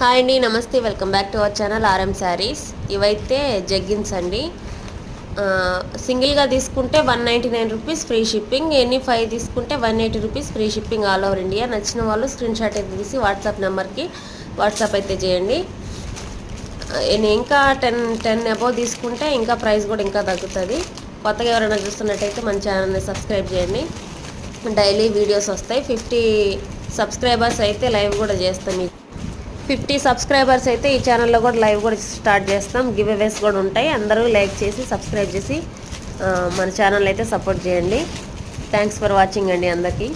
Hi అండి, నమస్తే. Welcome back to our channel RM saris. ఇవైతే జగ్గిన్స్ అండి. సింగిల్గా తీసుకుంటే 199 రూపీస్ ఫ్రీ షిప్పింగ్, ఎనీ 5 తీసుకుంటే 180 rupees free shipping all over India. నచ్చిన వాళ్ళు స్క్రీన్ షాట్ అయితే తీసి వాట్సాప్ నెంబర్కి వాట్సాప్ అయితే చేయండి. ఇంకా 10 అబోవ్ తీసుకుంటే ఇంకా ప్రైస్ కూడా ఇంకా తగ్గుతుంది. కొత్తగా ఎవరైనా చూస్తున్నట్టయితే మన ఛానల్ని సబ్స్క్రైబ్ చేయండి. డైలీ వీడియోస్ వస్తాయి. 50 సబ్స్క్రైబర్స్ అయితే లైవ్ కూడా చేస్తాం. 50 సబ్స్క్రైబర్స్ అయితే ఈ ఛానల్లో కూడా లైవ్ కూడా స్టార్ట్ చేస్తాం. గివ్ అవేస్ కూడా ఉంటాయి. అందరూ లైక్ చేసి సబ్స్క్రైబ్ చేసి మన ఛానల్ అయితే సపోర్ట్ చేయండి. థ్యాంక్స్ ఫర్ వాచింగ్ అండి అందరికీ.